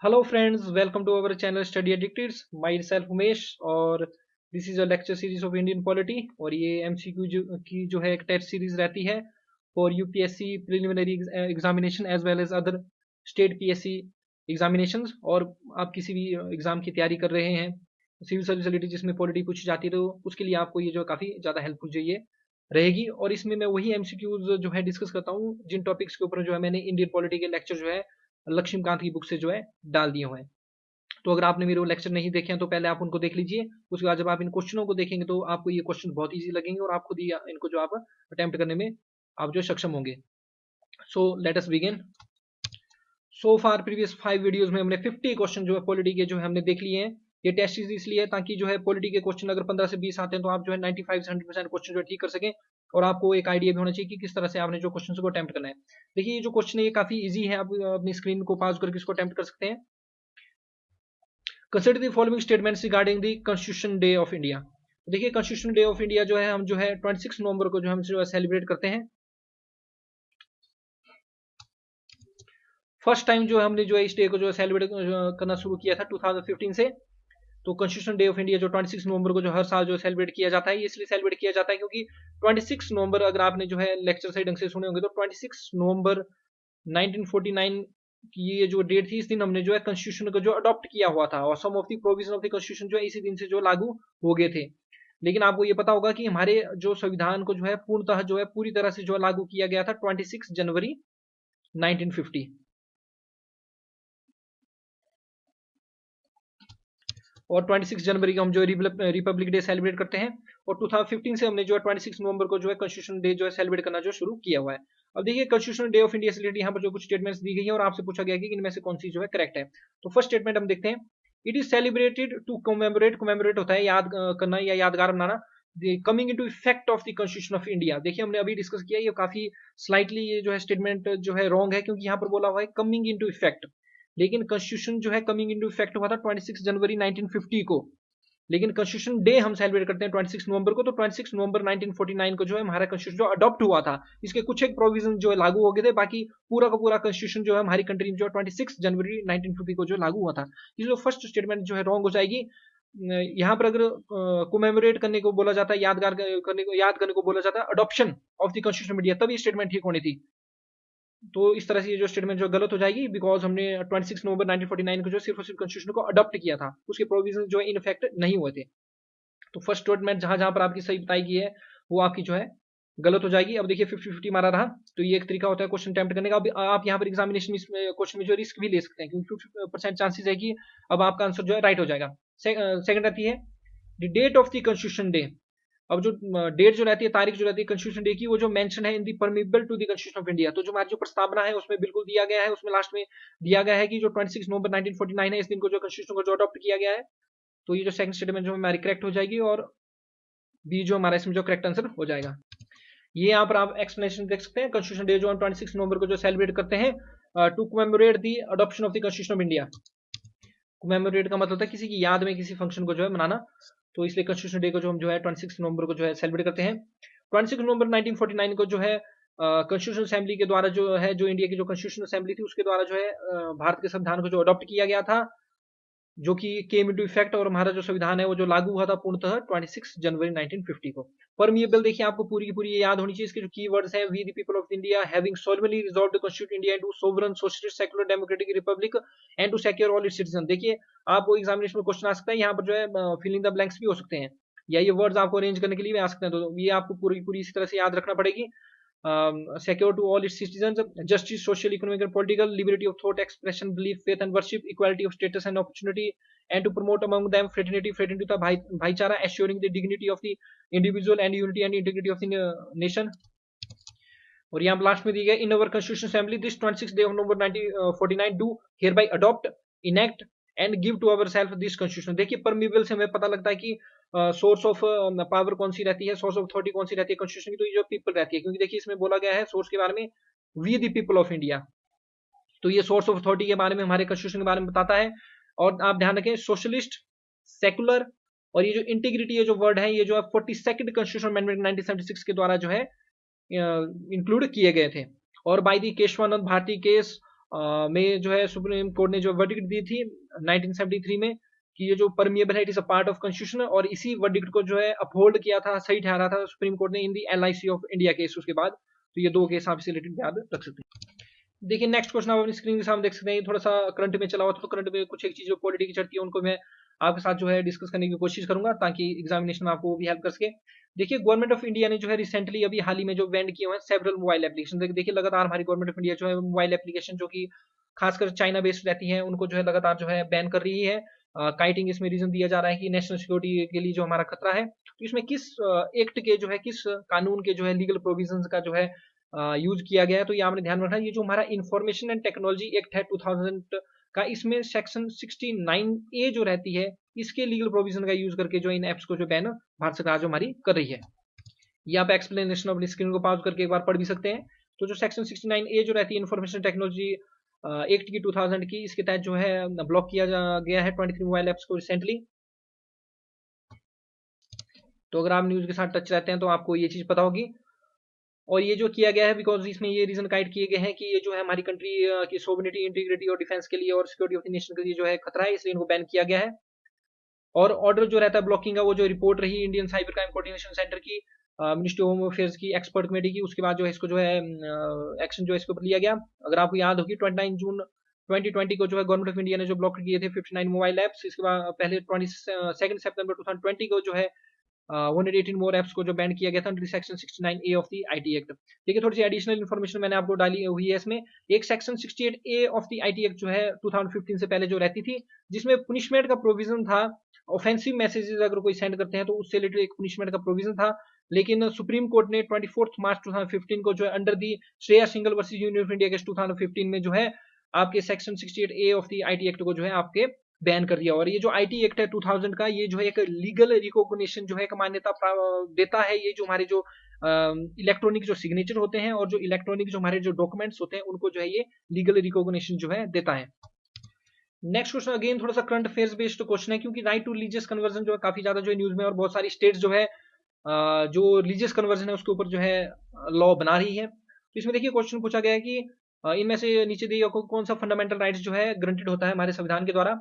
Hello friends, welcome to our channel study addicteds. Myself Umesh और this is a lecture series of Indian polity. और ये MCQ की जो है एक टेस्ट सीरीज रहती है for UPSC preliminary examination as well as other state PSC examinations. और आप किसी भी एग्जाम की तैयारी कर रहे हैं सिविल सर्विस रिलेटेड जिसमें पॉलिटी पूछी जाती है, तो उसके लिए आपको ये जो काफ़ी ज़्यादा हेल्पफुल जो ये रहेगी। और इसमें मैं वही एमसीक्यूज जो है डिस्कस करता हूँ जिन टॉपिक्स के ऊपर जो है मैंने इंडियन पॉलिटी के लेक्चर जो है लक्ष्मीकांत की बुक से जो है डाल दिए हुए हैं। तो अगर आपने मेरे वो लेक्चर नहीं देखे हैं तो पहले आप उनको देख लीजिए। उसके बाद जब आप इन क्वेश्चनों को देखेंगे तो आपको ये क्वेश्चन बहुत ईजी लगेंगे और आप खुद ही इनको जो आप अटेम्प्ट करने में आप जो सक्षम होंगे। So let us begin. So far previous 5 videos में हमने 50 क्वेश्चन जो है पॉलिटी के जो है हमने देख लिए हैं। ये टेस्ट सीरीज इसलिए है ताकि जो है पॉलिटी के क्वेश्चन अगर 15 से 20 आते हैं तो आप जो है 95 से 100% क्वेश्चन जो है ठीक कर सकें और आपको एक आइडिया भी होना चाहिए कि किस तरह से आपने जो क्वेश्चन को अटेम्प्ट करना है। देखिए ये जो क्वेश्चन है ये काफी ईजी है, आप अपनी स्क्रीन को पॉज करके इसको अटेम्प्ट कर सकते हैं। Consider the following statements regarding the constitution day of India. देखिए कॉन्स्टिट्यूशन डे ऑफ इंडिया जो है हम जो है 26 नवंबर को जो हम जो है सेलिब्रेट करते हैं। फर्स्ट टाइम जो हमने जो है इस डे को जो है सेलिब्रेट करना शुरू किया था 2015 से। तो कॉन्स्टिट्यूशन डे ऑफ इंडिया जो 26 नवंबर को जो हर साल जो सेलिब्रेट किया जाता है, ये इसलिए सेलिब्रेट किया जाता है क्योंकि 26 नवंबर अगर आपने जो है लेक्चर सही ढंग से सुने होंगे तो 26 नवंबर 1949 की ये जो डेट थी, इस दिन हमने जो है कॉन्स्टिट्यूशन को जो अडॉप्ट किया हुआ था और some of the provision of the constitution जो है इसी दिन से जो लागू हो गए थे। लेकिन आपको ये पता होगा कि हमारे जो संविधान को जो है पूर्णतः जो है पूरी तरह से जो लागू किया गया था 26 जनवरी 1950। और 26 जनवरी को हम जो रिपब्लिक डे सेलिब्रेट करते हैं। और 2015 से हमने जो है 26 नवंबर को जो है कॉन्स्टिट्यूशन डे जो है सेलिब्रेट करना जो शुरू किया हुआ है। अब देखिए कॉन्स्टिट्यूशन डे ऑफ इंडिया से रिलेटेड यहाँ पर जो कुछ स्टेटमेंट्स दी गई है और आपसे पूछा गया कि इनमें से कौन सी जो है करेक्ट है। तो फर्स्ट स्टेटमेंट हम देखते हैं। It is celebrated to commemorate, commemorate होता है याद करना या यादगार बनाना, coming into effect of the constitution of India. देखिए हमने अभी डिस्कस किया, ये काफी स्लाइटली ये जो है स्टेटमेंट जो है रॉन्ग है क्योंकि यहाँ पर बोला हुआ है कमिंग इनटू इफेक्ट। लेकिन कॉन्स्टिट्यूशन जो है कमिंग इनटू इफेक्ट हुआ था 26 जनवरी 1950 को। लेकिन कॉन्स्टिट्यूशन डे हम सेलिब्रेट करते हैं 26 नवंबर को। तो 26 नवंबर 1949 को जो है हमारा कॉन्स्टिट्यूशन जो अडॉप्ट हुआ था, इसके कुछ एक प्रोविजन जो है लागू हो गए थे, बाकी पूरा का पूरा कॉन्स्टिट्यूशन जो है हमारी कंट्री में जो 26 जनवरी 1950 को जो लागू हुआ था। ये जो फर्स्ट स्टेटमेंट जो है रॉन्ग हो जाएगी। यहाँ पर अगर कोमेमोरेट करने को बोला जाता है, यादगार करने को, याद करने को बोला जाता है adoption of the constitution India, तब ये स्टेटमेंट ठीक होनी थी। तो इस तरह से ये जो स्टेटमेंट जो गलत हो जाएगी बिकॉज हमने 26 नवंबर 1949 को जो सिर्फ और सिर्फ कॉन्स्टिट्यूशन को अडॉप्ट किया था, उसके प्रोविजन जो है इन इफेक्ट नहीं हुए थे। तो फर्स्ट स्टेटमेंट जहां जहां पर आपकी सही बताई गई है वो आपकी जो है गलत हो जाएगी। अब देखिए 50-50 मारा रहा, तो ये एक तरीका होता है क्वेश्चन अटेम्प्ट करने का। अब आप यहाँ पर एग्जामिनेशन क्वेश्चन में जो रिस्क भी ले सकते हैं क्योंकि 50% चांसेस है कि अब आपका आंसर जो है राइट हो जाएगा। सेकंड रहती है the date of the constitution day. अब जो डेट जो रहती है, तारीख जो रहती है कॉन्स्टिट्यूशन डे की, वो जो मेंशन है in the preamble to the constitution of India. तो जो हमारी जो प्रस्तावना है उसमें बिल्कुल दिया गया है, उसमें लास्ट में दिया गया है कि जो 26 नवंबर 1949 है इस दिन को जो कॉन्स्टिट्यूशन को जो अडॉप्ट किया गया है। तो ये जो सेकंड स्टेटमेंट जो हमारी करेक्ट हो जाएगी और बी जो हमारा इसमें जो करेक्ट आंसर हो जाएगा। ये यहाँ पर आप एक्सप्लेनेशन देख सकते हैं। कॉन्स्टिट्यूशन डे जो हम 26 नवंबर को जो सेलिब्रेट करते हैं to commemorate the adoption of the constitution of India. Commemorate का मतलब होता है किसी की याद में किसी फंक्शन को जो है मनाना। तो इसलिए कॉन्स्टिट्यूशन डे को जो हम जो है 26 नवंबर को जो है सेलिब्रेट करते हैं। 26 नवंबर 1949 को जो है कॉन्स्टिट्यूशन असेंबली के द्वारा जो है, जो इंडिया की जो कॉन्स्टिट्यूशन असेंबली थी उसके द्वारा जो है भारत के संविधान को जो अडॉप्ट किया गया था, जो कि केम इनटू इफेक्ट, और हमारा जो संविधान है वो जो लागू हुआ था पूर्णतः 26 जनवरी 1950 को। परमिएबल देखिए आपको पूरी की पूरी ये याद होनी चाहिए। इसके जो कीवर्ड्स हैं, we the people of India having solemnly resolved to constitute India into sovereign socialist secular democratic republic and to secure all its citizen. देखिए आपको एग्जामिनेशन में क्वेश्चन आ सकता है, यहाँ पर जो है फिल इन द ब्लैंक्स भी हो सकते हैं या ये वर्ड्स आपको अरेंज करने के लिए भी आ सकते हैं। तो ये आपको पूरी पूरी इसी तरह से याद रखना पड़ेगी। secure to all its citizens justice, social, economic and political liberty of thought, expression, belief, faith and worship, equality of status and opportunity, and to promote among them fraternity the bhaichara, assuring the dignity of the individual and unity and integrity of the nation। और यहाँ last में दी गई in our constitution assembly this 26 day of November 1949 do hereby adopt, enact and give to our self this constitution. देखिए preamble से हमें पता लगता है कि सोर्स ऑफ पावर कौन सी रहती है, सोर्स ऑफ अथॉरिटी कौन सी रहती है कॉन्स्टिट्यूशन की, तो ये जो पीपल रहती है, क्योंकि देखिए इसमें बोला गया है सोर्स के बारे में we the people of India. तो ये सोर्स ऑफ अथॉरिटी के बारे में, हमारे कॉन्स्टिट्यूशन के बारे में बताता है। और आप ध्यान रखें सोशलिस्ट, सेकुलर और ये जो इंटीग्रिटी ये जो वर्ड है ये जो है 42nd कॉन्स्टिट्यूशन अमेंडमेंट 1976 के द्वारा जो है इंक्लूड किए गए थे। और by the Kesavananda Bharati case में जो है सुप्रीम कोर्ट ने जो वर्डिक्ट दी थी 1973 में कि ये जो परमिएबल है it is a part of constitution, और इसी वर्डिक्ट को जो है अपहोल्ड किया था, सही ठहरा था सुप्रीम कोर्ट ने इन दी LIC ऑफ इंडिया केस उसके बाद। तो ये दो केस आप इसे रिलेटेड याद रख सकते हैं। देखिए नेक्स्ट क्वेश्चन आप अपनी स्क्रीन के सामने देख सकते हैं, थोड़ा सा करंट में चला हुआ, तो करंट में कुछ एक चीज जो पॉलिटी की चढ़ती है उनको मैं आपके साथ जो है डिस्कस करने की कोशिश करूंगा ताकि एग्जामिनेशन में आपको वो भी हेल्प कर सके। देखिए गवर्नमेंट ऑफ इंडिया ने जो है रिसेंटली अभी हाल ही में जो बैंड किए हुए हैं सेवरल मोबाइल एप्लीकेशन। देखिए लगातार हमारी गवर्नमेंट ऑफ इंडिया जो है मोबाइल एप्लीकेशन जो कि खासकर चाइना बेस्ड रहती है उनको जो है लगातार जो है बैन कर रही है। काइटिंग इसमें रीजन दिया जा रहा है कि नेशनल सिक्योरिटी के लिए जो हमारा खतरा है। तो इसमें किस एक्ट के जो है किस कानून के जो है लीगल प्रोविजंस का जो है यूज किया गया है, तो ये आपने ध्यान रखना। ये जो हमारा इंफॉर्मेशन एंड टेक्नोलॉजी एक्ट है 2000 का, इसमें सेक्शन 69A जो रहती है इसके लीगल प्रोविजन का यूज करके जो इन एप्स को जो बैन भारत सरकार जो हमारी कर रही है। ये आप एक्सप्लेनेशन अपनी स्क्रीन को पॉज करके एक बार पढ़ भी सकते हैं। तो जो सेक्शन 69A जो रहती है इंफॉर्मेशन टेक्नोलॉजी एक्ट की 2000 की, इसके तहत जो है ब्लॉक किया गया है 23 मोबाइल एप्स को रिसेंटली। तो अगर आप न्यूज के साथ टच रहते हैं तो आपको ये चीज पता होगी। और ये जो किया गया है बिकॉज इसमें ये रीजन गाइड किए गए हैं कि ये जो है हमारी कंट्री की सोवरेनिटी, इंटीग्रिटी और डिफेंस के लिए और सिक्योरिटी ऑफ द नेशन के लिए जो है खतरा है, इसलिए इनको बैन किया गया है। और ऑर्डर जो रहता है ब्लॉकिंग का, वो जो रिपोर्ट रही Indian cyber crime coordination centre की, मिनिस्ट्री ऑफ होम अफेयर्स की एक्सपर्ट कमेटी की, उसके बाद जो है इसको जो है एक्शन जो है इसके ऊपर लिया गया। अगर आपको याद होगी 29 जून 2020 को जो है गवर्नमेंट ऑफ इंडिया ने जो ब्लॉक किए थे 59 मोबाइल एप्स। इसके बाद पहले 22 सितंबर 2020 को जो है 118 मोर एप्स को जो बैन किया गया था under section 69A of the IT act. देखिए थोड़ी सी एडिशनल इन्फॉर्मेशन मैंने आपको डाली हुई है इसमें। एक section 68A of the IT act जो है 2015 से पहले जो रहती थी, जिसमें पनिशमेंट का प्रोविजन था। ऑफेंसिव मैसेजेस अगर कोई सेंड करते हैं तो उससे रिलेटेड एक पनिशमेंट का प्रोविजन था। लेकिन सुप्रीम कोर्ट ने 24 मार्च 2015 को जो है under the Shreya single versus union of India case 2015 में जो है आपके section 68A of the IT act को जो है आपके बैन कर दिया। और ये जो आईटी एक्ट है 2000 का, ये जो है एक लीगल रिकॉग्निशन जो है एक मान्यता देता है। ये जो हमारे जो इलेक्ट्रॉनिक जो सिग्नेचर होते हैं और जो इलेक्ट्रॉनिक जो हमारे जो डॉक्यूमेंट्स होते हैं उनको जो है ये लीगल रिकॉग्निशन जो है देता है। नेक्स्ट क्वेश्चन अगेन थोड़ा सा करंट अफेयर्स बेस्ड क्वेश्चन है, क्योंकि राइट टू रिलीजियस कन्वर्जन जो है काफी ज्यादा जो है न्यूज में, और बहुत सारी स्टेट्स जो है जो रिलीजियस कन्वर्जन है उसके ऊपर जो है लॉ बना रही है। तो इसमें देखिए क्वेश्चन पूछा गया है कि इनमें से नीचे दिए कौन सा फंडामेंटल राइट्स जो है ग्रांटेड होता है हमारे संविधान के द्वारा।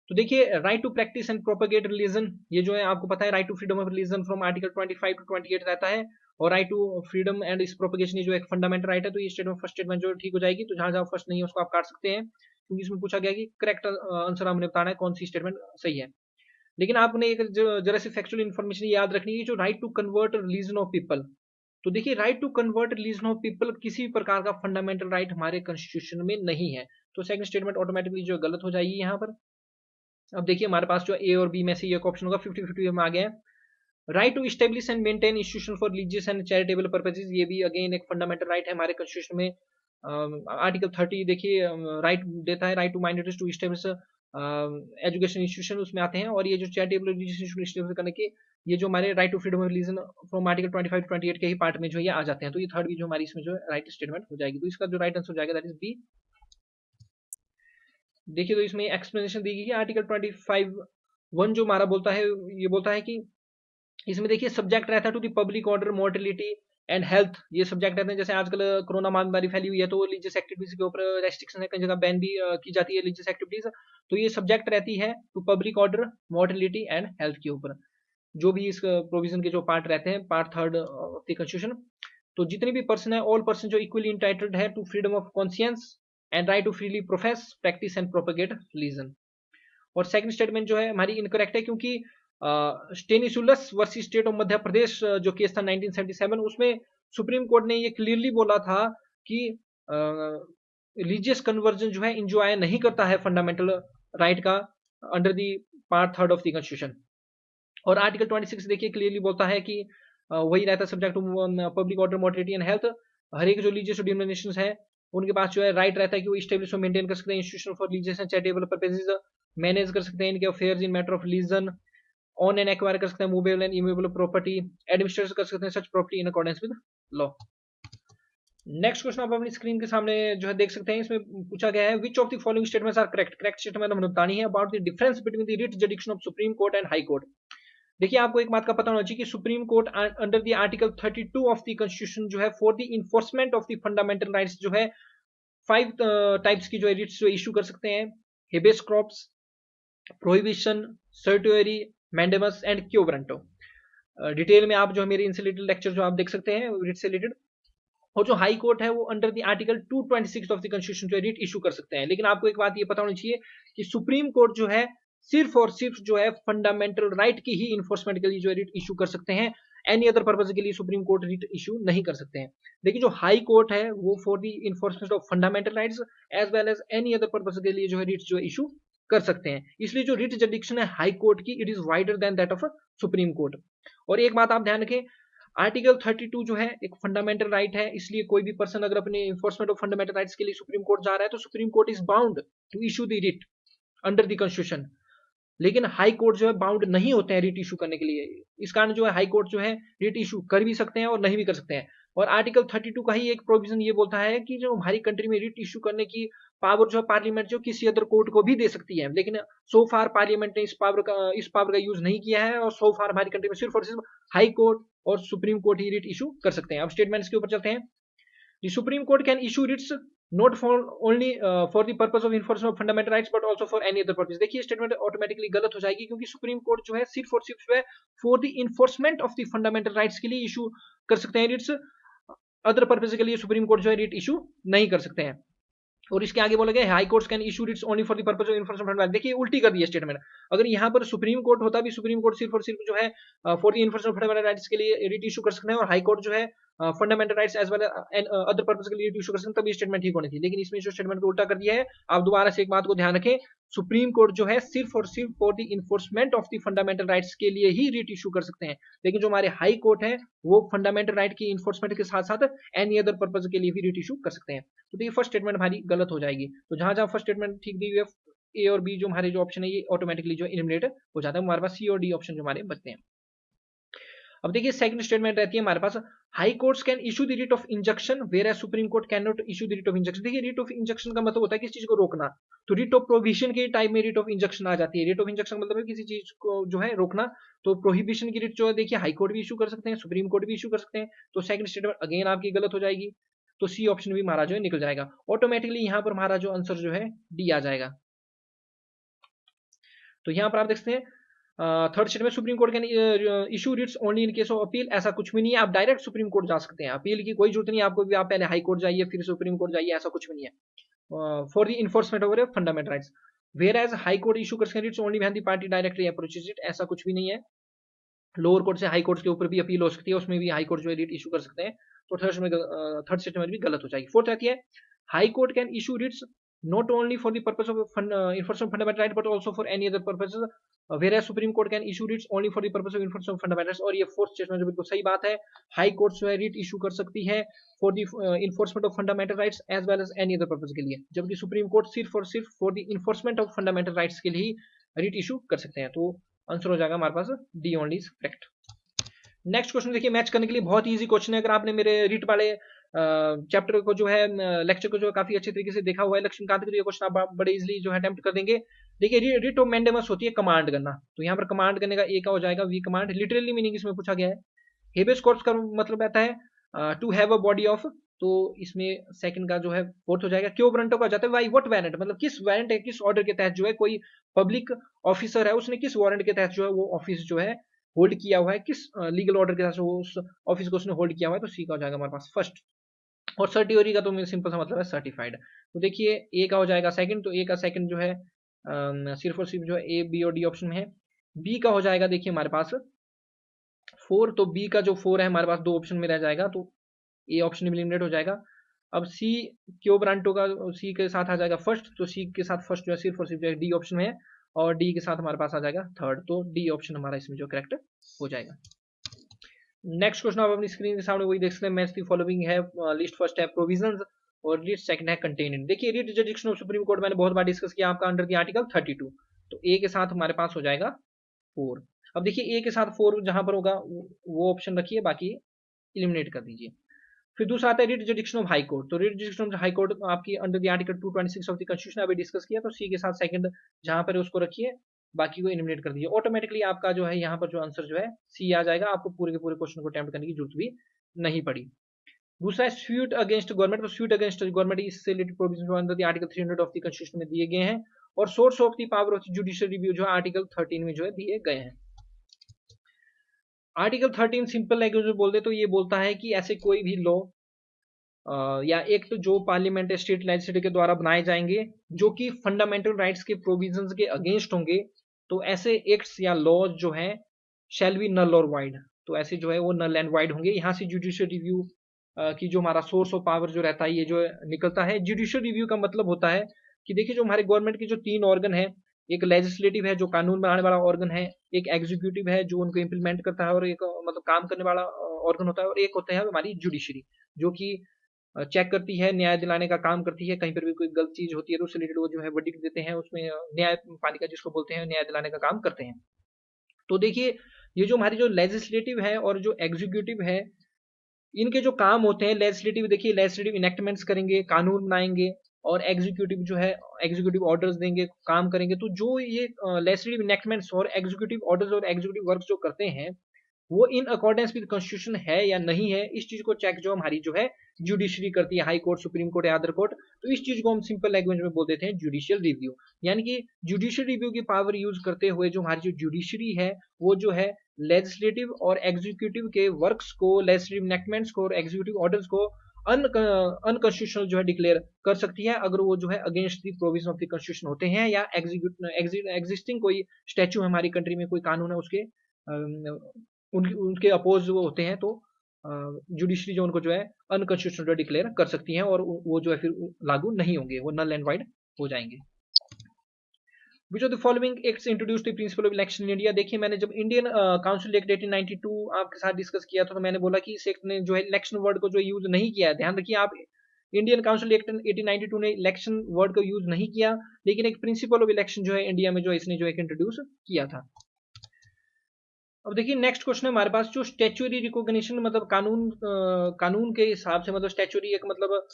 तो देखिए right to practice and propagate religion, ये जो है आपको पता है right to freedom of religion from article 25 to 28 रहता है। और राइट टू फ्रीडम एंड इस प्रोपेगेशन ये जो एक फंडामेंटल राइट है। तो ये स्टेटमेंट फर्स्ट स्टेटमेंट जो ठीक हो जाएगी, तो जहां जहां फर्स्ट नहीं है उसको आप काट सकते हैं, क्योंकि इसमें पूछा गया कि करेक्ट आंसर हमने बताना है कौन सी स्टेटमेंट सही है। लेकिन आपने एक जरा सी फैक्चुअल इन्फॉर्मेशन याद रखनी है, जो right to convert religion of people. तो देखिए right to convert religion of people किसी भी प्रकार का फंडामेंटल राइट हमारे कॉन्स्टिट्यूशन में नहीं है। तो सेकंड स्टेटमेंट ऑटोमेटिकली जो गलत हो जाएगी यहाँ पर। अब देखिए हमारे पास जो ए और बी में से एक ऑप्शन होगा 50-50 में आ गया है। Right to establish and maintain institution for religious and charitable purposes, ये भी अगेन एक फंडामेंटल राइट है हमारे कॉन्स्टिट्यूशन में। आर्टिकल 30 देखिए राइट देता है right to minorities to establish education institution उसमें आते हैं। और ये जो चैरिटेबल रिलीजियस इंस्टीट्यूशन करने के, ये जो हमारे right to freedom of religion from article 25 to 28 के ही पार्ट में जो ये आ जाते हैं। तो ये थर्ड भी जो हमारी इसमें जो राइट स्टेटमेंट हो जाएगी। तो इसका जो राइट आंसर हो जाएगा दैट इज बी। देखिए तो इसमें एक्सप्लेनेशन दी गई है आर्टिकल 25(1) जो हमारा बोलता है, ये बोलता है कि इसमें देखिए सब्जेक्ट रहता है to the public order, mortality and health. ये सब्जेक्ट रहते हैं। जैसे आजकल कोरोना महामारी फैली हुई है तो रिलीजियस एक्टिविटीज के ऊपर रेस्ट्रिक्शन है, कई जगह बैन भी की जाती है रिलीजियस एक्टिविटीज। तो ये सब्जेक्ट रहती है to public order, mortality and health के ऊपर, जो भी इस प्रोविजन के जो पार्ट रहते हैं, part third of the constitution. तो जितने भी पर्सन है, ऑल पर्सन जो इक्वली इंटाइटल्ड है to freedom of conscience and right to freely profess, practice and propagate religion. और सेकंड स्टेटमेंट जो है हमारी इनकरेक्ट है, क्योंकि Stanislaus versus state of Madhya Pradesh जो केस था 1977, उसमें सुप्रीम कोर्ट ने ये क्लियरली बोला था कि रिलीजियस कन्वर्जन जो है इंजॉय नहीं करता है फंडामेंटल राइट का under the part third of the constitution. और आर्टिकल 26 देखिए क्लियरली बोलता है कि वही रहता है subject to public order, mortality and health. हर एक जो रिलीजियस डिनोमिनेशंस है उनके पास जो है राइट रहता है कि वो स्टेब्लिश और मेंटेन कर सकते हैं institution for religious and charitable purposes, manage कर सकते हैं इनके affairs in matter of religion, on and acquire कर सकते हैं movable and immovable property, administrate कर सकते हैं सच property in accordance with law. Next question आप अपनी स्क्रीन के सामने जो है देख सकते हैं। इसमें पूछा गया है which of the following statements are correct. Correct statement हमने बतानी है about the difference between the writ jurisdiction of Supreme Court and High Court. देखिए आपको एक बात का पता होना चाहिए कि Supreme Court under the article 32 of the constitution जो है for the enforcement of the fundamental rights जो है 5 टाइप्स की जो है रिट्स जो इशू कर सकते हैं, habeas corpus, prohibition, certiorari, mandamus and quo warranto. Detail में आप जो है मेरे इनसे रिलेटेड लेक्चर जो आप देख सकते हैं रिट से रिलेटेड। और जो हाई कोर्ट है वो under the article 226 of the constitution जो है रिट इशू कर सकते हैं। लेकिन आपको एक बात ये पता होनी चाहिए कि सुप्रीम कोर्ट जो है सिर्फ और सिर्फ जो है फंडामेंटल राइट की ही इन्फोर्समेंट के लिए जो है रिट इशू कर सकते हैं। एनी अदर पर्पज के लिए सुप्रीम कोर्ट रिट इशू नहीं कर सकते हैं। लेकिन जो हाई कोर्ट है वो for the enforcement of fundamental rights as well as any other purpose के लिए जो है रिट जो इशू कर सकते हैं। इसलिए जो रिट जडिक्शन है हाई कोर्ट की it is wider than that of Supreme court. और एक बात आप ध्यान रखें, आर्टिकल 32 जो है एक फंडामेंटल राइट है, इसलिए कोई भी पर्सन अगर अपने इन्फोर्समेंट ऑफ फंडामेंटल राइट्स के लिए सुप्रीम कोर्ट जा रहा है तो Supreme Court is bound to issue the writ under the constitution. लेकिन हाई कोर्ट जो है बाउंड नहीं होते हैं रिट इशू करने के लिए। इस कारण जो है हाई कोर्ट जो है रिट इशू कर भी सकते हैं और नहीं भी कर सकते हैं। और आर्टिकल 32 का ही एक प्रोविजन ये बोलता है कि जो हमारी कंट्री में रिट इशू करने की पावर जो है पार्लियामेंट जो किसी अदर कोर्ट को भी दे सकती है। लेकिन सो फार पार्लियामेंट ने इस पावर का यूज नहीं किया है और सो फार हमारी कंट्री में सिर्फ और सिर्फ हाई कोर्ट और सुप्रीम कोर्ट ही रिट इशू कर सकते हैं। अब स्टेटमेंट्स के ऊपर चलते हैं। The Supreme Court can issue writs not for only for the purpose of enforcement of fundamental rights but also for any other purpose। देखिए स्टेटमेंट ऑटोमेटिकली गलत हो जाएगी क्योंकि सुप्रीम कोर्ट जो है सिर्फ और सिर्फ जो है for the enforcement of the fundamental rights के लिए इशू कर सकते हैं रिट्स। अदर पर्पज के लिए सुप्रीम कोर्ट जो है रिट इशू नहीं कर सकते हैं। और इसके आगे बोला गया high courts can issue Ritz only for the purpose of enforcement. देखिए उल्टी कर दी है स्टेटमेंट। अगर यहाँ पर सुप्रीम कोर्ट होता भी सुप्रीम कोर्ट सिर्फ और सिर्फ जो है for the enforcement fundamental rights के लिए रिट इशू कर सकते हैं और हाई कोर्ट जो है fundamental rights as well and other purpose के लिए रिट इशू कर सकते हैं, तभी स्टेटमेंट ठीक होनी थी। लेकिन इसमें जो स्टेटमेंट को उल्टा कर दिया है। आप दोबारा से एक बात को ध्यान रखें, सुप्रीम कोर्ट जो है सिर्फ और सिर्फ for the enforcement of the fundamental rights के लिए ही रिट इशू कर सकते हैं। लेकिन जो हमारे हाई कोर्ट है वो फंडामेंटल राइट की इन्फोर्समेंट के साथ साथ एनी अदर पर्पज के लिए भी रिट इशू कर सकते हैं। तो देखिए फर्स्ट स्टेटमेंट हमारी गलत हो जाएगी। तो जहां जहां फर्स्ट स्टेटमेंट ठीक दी हुई है ए और बी जो हमारे जो ऑप्शन है ये ऑटोमेटिकली जो एलिमिनेट हो जाता है। हमारे पास सी और डी ऑप्शन जो हमारे बचते हैं। अब देखिए सेकंड स्टेटमेंट रहती है हमारे पास, high courts can issue the writ of injunction whereas supreme court can not issue the writ of injunction. देखिए रिट ऑफ इंजंक्शन का मतलब होता है किसी चीज को रोकना। तो रिट ऑफ प्रोहिबिशन के टाइप में रिट ऑफ इंजंक्शन आ जाती है। रिट ऑफ इंजंक्शन मतलब है किसी चीज को जो है रोकना। तो प्रोहिबिशन की रिट जो है देखिए हाई कोर्ट भी इशू कर सकते हैं, सुप्रीम कोर्ट भी इशू कर सकते हैं। तो सेकंड स्टेटमेंट अगेन आपकी गलत हो जाएगी। तो सी ऑप्शन भी हमारा जो है निकल जाएगा। ऑटोमेटिकली यहाँ पर हमारा जो आंसर जो है डी आ जाएगा। तो यहाँ पर आप देख सकते हैं third statement supreme court can issue Ritz only in case of appeal. ऐसा कुछ भी नहीं है, आप डायरेक्ट सुप्रीम कोर्ट जा सकते हैं। अपील की कोई जरूरत नहीं है आपको भी, आप पहले हाई कोर्ट जाइए फिर सुप्रीम कोर्ट जाइए, ऐसा कुछ भी नहीं है। For the enforcement of fundamental rights whereas high court issue कर writs only when the party directly approaches it. ऐसा कुछ भी नहीं है। लोअर कोर्ट से हाई कोर्ट के ऊपर भी अपील हो सकती है, उसमें भी हाई कोर्ट जो है रिट इशू कर सकते हैं। तो थर्ड स्टेटमेंट भी गलत हो जाएगी। फोर्थ रहती है high court can issue Ritz not only for the purpose of enforcement of fundamental right but also for any other purposes, whereas supreme court can issue writs only for the purpose of enforcement of fundamental rights। और ये fourth statement जो बिल्कुल सही बात है, high Court जो है writ issue कर सकती है for the enforcement of fundamental rights as well as any other purpose के लिए, जबकि सुप्रीम कोर्ट सिर्फ और सिर्फ for the enforcement of fundamental rights के लिए ही रिट इशू कर सकते हैं। तो आंसर हो जाएगा हमारे पास D only is correct. Next question देखिए मैच करने के लिए बहुत इजी क्वेश्चन है। अगर आपने मेरे रीट वाले चैप्टर को जो है लेक्चर को जो है काफी अच्छे तरीके से देखा हुआ है लक्ष्मीकांत के, तो ये क्वेश्चन आप बड़े इजीली जो है अटेम्प्ट कर देंगे। देखिए रिट ऑफ मैंडेमस होती है कमांड करना। तो यहाँ पर कमांड करने का ए का हो जाएगा वी कमांड। लिटरली मीनिंग इसमें पूछा गया है। हेबियस कॉर्पस का मतलब रहता है to have a body of. तो इसमें सेकंड का जो है फोर्थ हो जाएगा। क्यों वारंटो का जाता है वाई व्हाट वारंट, मतलब किस वारंट है किस ऑर्डर के तहत जो है कोई पब्लिक ऑफिसर है उसने किस वारंट के तहत जो है वो ऑफिस जो है होल्ड किया हुआ है, किस लीगल ऑर्डर के तहत वो उस ऑफिस को उसने होल्ड किया हुआ है। तो सी का हो जाएगा हमारे पास फर्स्ट। और सर्टियोरी का तो सिंपल सा मतलब है सर्टिफाइड। तो देखिए ए का हो जाएगा सेकंड। तो ए का सेकंड जो है सिर्फ और सिर्फ जो है ए बी और डी ऑप्शन में है। बी का हो जाएगा देखिए हमारे पास फोर। तो बी का जो फोर है हमारे पास दो ऑप्शन में रह जाएगा, तो ए ऑप्शन एलिमिनेट हो जाएगा। अब सी क्यों ब्रांटो का सी के साथ आ जाएगा फर्स्ट। तो सी के साथ फर्स्ट जो है सिर्फ और सिर्फ डी ऑप्शन में है और डी के साथ हमारे पास आ जाएगा थर्ड। तो डी ऑप्शन हमारा इसमें जो करेक्ट हो जाएगा। नेक्स्ट क्वेश्चन आप अपनी स्क्रीन के सामने वही देख सकते हैं। मैच द फॉलोइंग है लिस्ट फर्स्ट है प्रोविजंस और लिस्ट सेकंड है कंटेनेंट। देखिए रिट जरिडिक्शन ऑफ सुप्रीम कोर्ट मैंने बहुत बार डिस्कस किया आपका अंडर द आर्टिकल 32। तो ए के साथ हमारे पास हो जाएगा 4। अब देखिए ए के साथ 4 जहां पर होगा वो ऑप्शन रखिए, बाकी एलिमिनेट कर दीजिए। फिर दूसरा आता है रिट जरिडिक्शन ऑफ हाई कोर्ट। तो रिट जरिडिक्शन ऑफ हाई कोर्ट आपकी under the article 226 of the constitution अभी डिस्कस किया। तो सी के साथ सेकंड जहां पर उसको रखिए, बाकी को एलिमिनेट कर दीजिए। ऑटोमेटिकली आपका जो है यहाँ पर जो आंसर जो है सी आ जाएगा। आपको पूरे के पूरे क्वेश्चन को अटेम्प्ट करने की जरूरत भी नहीं पड़ी। दूसरा है स्यूट अगेंस्ट गवर्नमेंट, तो स्यूट अगेंस्ट गवर्नमेंट इससे related provision under the article 300 of the constitution में दिए गए हैं। और source of the power of judicial review जो आर्टिकल 13 में जो है दिए गए हैं। आर्टिकल 13 सिंपल लैंग्वेज में बोल दे तो ये बोलता है कि ऐसे कोई भी लॉ या एक्ट जो पार्लियामेंट स्टेट लेजिस्लेचर के द्वारा बनाए जाएंगे जो कि फंडामेंटल राइट्स के प्रोविजंस के अगेंस्ट होंगे, तो ऐसे एक्ट्स या लॉज जो हैं शैल बी नल और वाइड, तो ऐसे जो है वो नल एंड वाइड होंगे। यहाँ से जुडिशियल रिव्यू की जो हमारा सोर्स ऑफ पावर जो रहता है ये जो निकलता है। जुडिशियल रिव्यू का मतलब होता है कि देखिए जो हमारे गवर्नमेंट के जो 3 ऑर्गन है, एक लेजिस्लेटिव है जो कानून बनाने वाला ऑर्गन है, एक एग्जीक्यूटिव है जो उनको इंप्लीमेंट करता है और एक मतलब काम करने वाला ऑर्गन होता है, और एक होता है हमारी जुडिशरी जो कि चेक करती है, न्याय दिलाने का काम करती है। कहीं पर भी कोई गलत चीज होती है तो उससे रिलेटेड वो जो है वर्डिक्ट देते हैं, उसमें न्याय पालिका जिसको बोलते हैं न्याय दिलाने का काम करते हैं। तो देखिए ये जो हमारी जो लेजिस्लेटिव है और जो एग्जीक्यूटिव है, इनके जो काम होते हैं, लेजिस्लेटिव देखिए लेजिस्लेटिव इनेक्टमेंट्स करेंगे, कानून बनाएंगे, और एग्जीक्यूटिव जो है एग्जीक्यूटिव ऑर्डर्स देंगे, काम करेंगे। तो जो ये लेजिस्लेटिव इनेक्टमेंट्स और एग्जीक्यूटिव ऑर्डर्स और एग्जीक्यूटिव वर्क जो करते हैं वो इन अकॉर्डेंस विद कॉन्स्टिट्यूशन है या नहीं है, इस चीज को चेक जो हमारी जो है जुडिशरी करती है, हाई कोर्ट, सुप्रीम कोर्ट या अदर कोर्ट। तो इस चीज को हम सिंपल लैंग्वेज में बोल देते हैं जुडिशियल रिव्यू। यानी कि जुडिशियल रिव्यू की पावर यूज करते हुए जो हमारी जो जुडिशरी है वो जो है लेजिस्लेटिव और एग्जीक्यूटिव के वर्क्स को, लेजिस्लेटिव इनेक्टमेंट्स को और एग्जीक्यूटिव ऑर्डर्स को अनकॉन्स्टिट्यूशनल जो है डिक्लेयर कर सकती है अगर वो जो है against the provision of the constitution होते हैं, या एग्जिस्टिंग कोई स्टैच्यू है हमारी कंट्री में, कोई कानून है उसके उनके अपोज वो होते हैं, तो जुडिशरी जो उनको जो है अनकॉन्स्टिट्यूशनल डिक्लेयर कर सकती है और वो जो है फिर लागू नहीं होंगे, वो नल एंड वाइड हो जाएंगे। विच of the following acts introduce the principle of election in India. देखिए मैंने जब इंडियन काउंसिल एक्ट 1892 आपके साथ डिस्कस किया था तो मैंने बोला कि इस एक्ट ने जो है इलेक्शन वर्ड को जो यूज नहीं किया है। ध्यान रखिए आप, इंडियन काउंसिल एक्ट 1892 ने इलेक्शन वर्ड को यूज नहीं किया, लेकिन एक प्रिंसिपल ऑफ इलेक्शन जो है इंडिया में जो इसने जो एक इंट्रोड्यूस किया था। अब देखिए नेक्स्ट क्वेश्चन है हमारे पास, जो स्टैच्यूरी रिकॉग्निशन मतलब कानून के हिसाब से, मतलब स्टैच्यूरी एक मतलब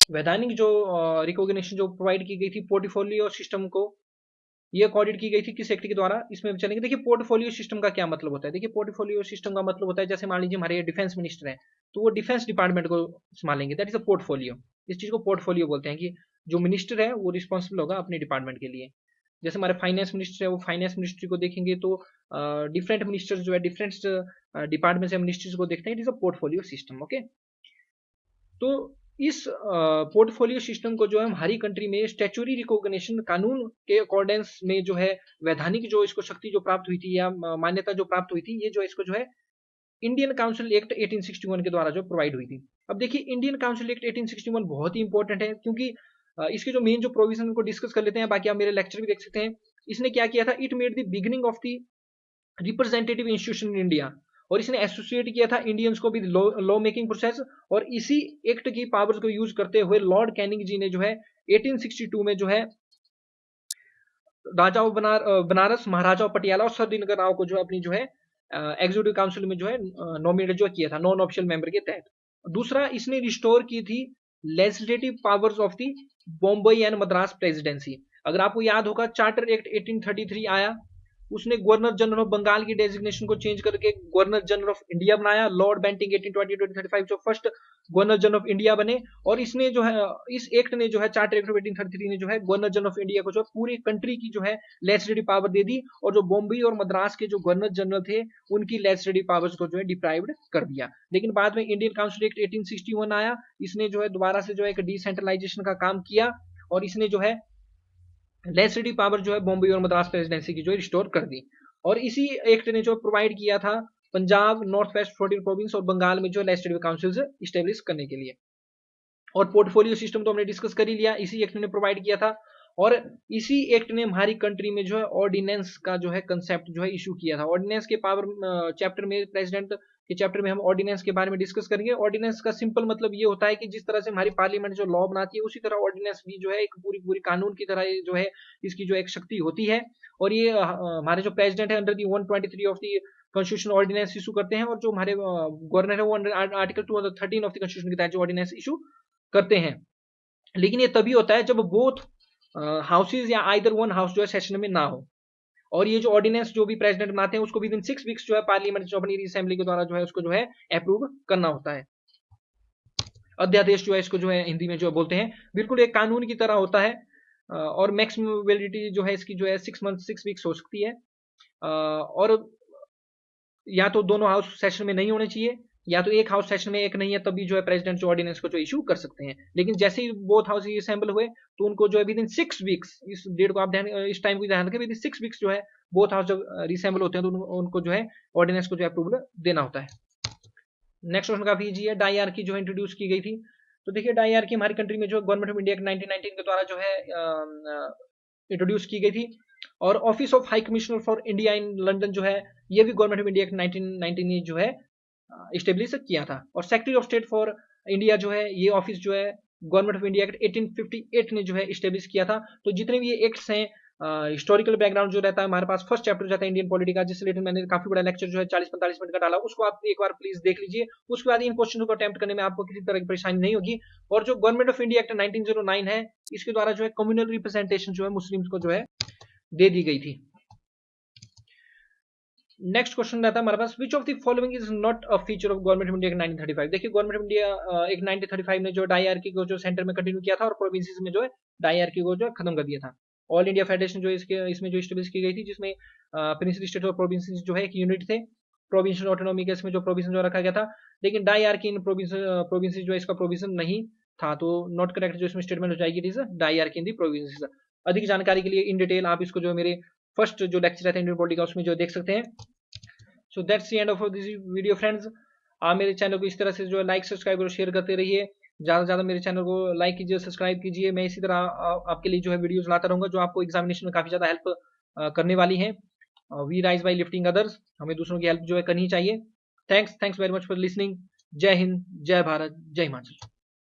वैधानिक जो रिकॉग्निशन जो प्रोवाइड की गई थी पोर्टफोलियो सिस्टम को, ये अकॉर्डिट की गई थी किस एक्ट के द्वारा, इसमें भी चलेंगे। देखिए पोर्टफोलियो सिस्टम का क्या मतलब होता है। देखिए पोर्टफोलियो सिस्टम का मतलब होता है जैसे मान लीजिए हमारे डिफेंस मिनिस्टर हैं तो वो डिफेंस डिपार्टमेंट को संभालेंगे, दैट इज अ पोर्टफोलियो। इस चीज को पोर्टफोलियो बोलते हैं कि जो मिनिस्टर है वो रिस्पॉन्सिबल होगा अपने डिपार्टमेंट के लिए। जैसे हमारे फाइनेंस मिनिस्टर है वो फाइनेंस मिनिस्ट्री को देखेंगे, तो डिफरेंट मिनिस्टर्स जो है डिफरेंट डिपार्टमेंट से मिनिस्ट्रीज को देखते हैं, it is a portfolio system. Okay, तो इस पोर्टफोलियो सिस्टम को जो है हमारी कंट्री में स्टैच्यूरी रिकॉग्निशन कानून के अकॉर्डेंस में जो है वैधानिक जो इसको शक्ति जो प्राप्त हुई थी या मान्यता जो प्राप्त हुई थी, ये जो इसको जो है इंडियन काउंसिल एक्ट 1861 के द्वारा जो प्रोवाइड हुई थी। अब देखिए इंडियन काउंसिल एक्ट 1861 बहुत ही इंपॉर्टेंट है क्योंकि इसके जो मेन जो प्रोविजन को डिस्कस कर लेते हैं, बाकी आप मेरे लेक्चर भी देख सकते हैं। इसने क्या किया था, it made the beginning of the representative institution in India, और इसने एसोसिएट किया था इंडियंस को भी लॉ मेकिंग प्रोसेस। और इसी एक्ट की पावर्स को यूज करते हुए लॉर्ड कैनिंग जी ने जो है 1862 में जो है राजा बनारस, महाराजा पटियाला और सर दिनकर राव को जो अपनी जो है एग्जीक्यूटिव काउंसिल में जो है नॉमिनेट जो किया था नॉन ऑफिशियल मेंबर के तहत। दूसरा, इसने रिस्टोर की थी legislative powers of the Bommai and Madras presidency. अगर आपको याद होगा चार्टर एक्ट 1833 आया, उसने गवर्नर जनरल ऑफ बंगाल की डेजिग्नेशन को चेंज करके गवर्नर जनरल ऑफ इंडिया बनाया। लॉर्ड बेंटिंग 1820-1835 जो first governor general of India बने, और इसने जो है इस एक्ट ने जो है चार्टर एक्ट ऑफ 1833 ने जो है गवर्नर जनरल ऑफ इंडिया को जो पूरी कंट्री की जो है लेजिस्लेटिव पावर दे दी, और जो बॉम्बे और मद्रास के जो गवर्नर जनरल थे उनकी लेजिस्लेटिव पावर्स को जो है डिप्राइव्ड कर दिया। लेकिन बाद में इंडियन काउंसिल एक्ट 1861 आया, इसने जो है दोबारा से जो है एक डिसेंट्रलाइजेशन का काम किया, और इसने जो है लेजिस्लेटिव पावर जो है बॉम्बे और मद्रास प्रेसिडेंसी की जो है रिस्टोर कर दी। और इसी एक्ट ने जो प्रोवाइड किया था पंजाब, नॉर्थ वेस्ट 14 प्रोविंस और बंगाल में जो लेजिस्लेटिव काउंसिल्स इस्टेब्लिश करने के लिए। और पोर्टफोलियो सिस्टम तो हमने डिस्कस कर ही लिया, इसी एक्ट ने प्रोवाइड किया था। और इसी एक्ट ने हमारी कंट्री में जो है ऑर्डिनेंस का जो है कंसेप्ट जो है इशू किया था। ऑर्डिनेंस के पावर चैप्टर में, प्रेसिडेंट के चैप्टर में हम ऑर्डिनेंस के बारे में डिस्कस करेंगे। ऑर्डिनेंस का सिंपल मतलब ये होता है कि जिस तरह से हमारी पार्लियामेंट जो लॉ बनाती है उसी तरह ऑर्डिनेंस भी जो है एक पूरी पूरी कानून की तरह जो है इसकी जो एक शक्ति होती है। और ये हमारे जो प्रेसिडेंट है under the 123 of the constitution ordinance issue करते हैं, और जो हमारे गवर्नर है वो under article 213 of the constitution के तहत जो ऑर्डिनेंस इशू करते हैं। लेकिन ये तभी होता है जब बोथ हाउसेज या आइदर वन हाउस जो है सेशन में ना हो। और ये जो ऑर्डिनेंस जो भी प्रेसिडेंट बनाते हैं उसको विद इन 6 वीक्स जो है पार्लियामेंट जो अपनी असेंबली के द्वारा जो है उसको जो है अप्रूव करना होता है। अध्यादेश जो है इसको जो है हिंदी में जो बोलते हैं, बिल्कुल एक कानून की तरह होता है। और मैक्सिमम वैलिडिटी जो है इसकी जो है 6 मंथ 6 वीक्स हो सकती है। और या तो दोनों हाउस सेशन में नहीं होने चाहिए, या तो एक हाउस सेशन में एक नहीं है, तभी जो है प्रेसिडेंट जो ऑर्डिनेंस को जो इशू कर सकते हैं। लेकिन जैसे ही बोथ हाउस असेंबल हुए तो उनको जो है विद इन 6 वीक्स, इस डेट को आप ध्यान, इस टाइम को ध्यान रखें, विद इन 6 वीक्स जो है बोथ हाउस जब रिसेंबल होते हैं तो उनको जो है ऑर्डिनेंस को जो है अप्रूवल देना होता है। नेक्स्ट क्वेश्चन काफी इजी है, डाईआरकी जो इंट्रोड्यूस की गई थी। तो देखिए डाईआरकी हमारी कंट्री में जो गवर्नमेंट ऑफ इंडिया के 1919 के द्वारा जो है इंट्रोड्यूस की गई थी। और office of high commissioner for India in London जो है, ये भी गवर्नमेंट ऑफ इंडिया के 1919 ने जो है इस्टेब्लिश किया था। और secretary of state for India जो है, ये ऑफिस जो है गवर्नमेंट ऑफ इंडिया के 1858 ने जो है इस्टेब्लिश किया था। तो जितने भी ये एक्ट्स हैं, हिस्टोरिकल बैकग्राउंड जो रहता है हमारे पास, फर्स्ट चैप्टर जाता है इंडियन पॉलिटी का, जिससे रिलेटेड मैंने काफी बड़ा लेक्चर जो है 40-45 मिनट का डाला, उसको आप एक बार प्लीज देख लीजिए। उसके बाद इन क्वेश्चन को अटेम्प्ट करने में आपको किसी तरह की परेशानी नहीं होगी। और जो गवर्नमेंट ऑफ इंडिया एक्ट 1909 है, इसके द्वारा जो है कम्युनल रिप्रेजेंटेशन जो है मुस्लिम्स को जो है दे दी गई थी। नेक्स्ट क्वेश्चन रहता है हमारे पास, which of the following is not a feature of government of India 1935। देखिए गवर्नमेंट ऑफ इंडिया एक 1935 ने जो डाईआरकी को जो सेंटर में कंटिन्यू किया था, और प्रोविंसेस में जो है डाईआरकी को जो खत्म कर दिया था। ऑल इंडिया फेडरेशन जो इसके इसमें जो स्टेब्लिश की गई थी, जिसमें प्रिंसिपल स्टेट और प्रोविंसेस जो है एक यूनिट थे। प्रोविंशियल ऑटोनॉमी के इसमें जो प्रोविजन जो रखा गया था, लेकिन डाईआरकी इन प्रोविंसेस जो इसका प्रोविजन नहीं था, तो नॉट करेक्ट जो इसमें स्टेटमेंट हो जाएगी, it is dyarchy in the provinces. अधिक जानकारी के लिए इन डिटेल आप इसको जो मेरे फर्स्ट जो लेक्चर रहते हैं इंडियन पॉलिटी का, उसमें जो देख सकते हैं। So that's the end of this video friends. आप मेरे चैनल को इस तरह से जो है लाइक, सब्सक्राइब और शेयर करते रहिए। ज़्यादा से ज़्यादा मेरे चैनल को लाइक कीजिए, सब्सक्राइब कीजिए। मैं इसी तरह आपके लिए जो है वीडियोस लाता रहूँगा, जो आपको एग्जामिनेशन में काफ़ी ज़्यादा हेल्प करने वाली हैं। We rise by lifting others, हमें दूसरों की हेल्प जो है करनी चाहिए। Thanks very much for listening. जय हिंद, जय भारत, जय हिमाचल।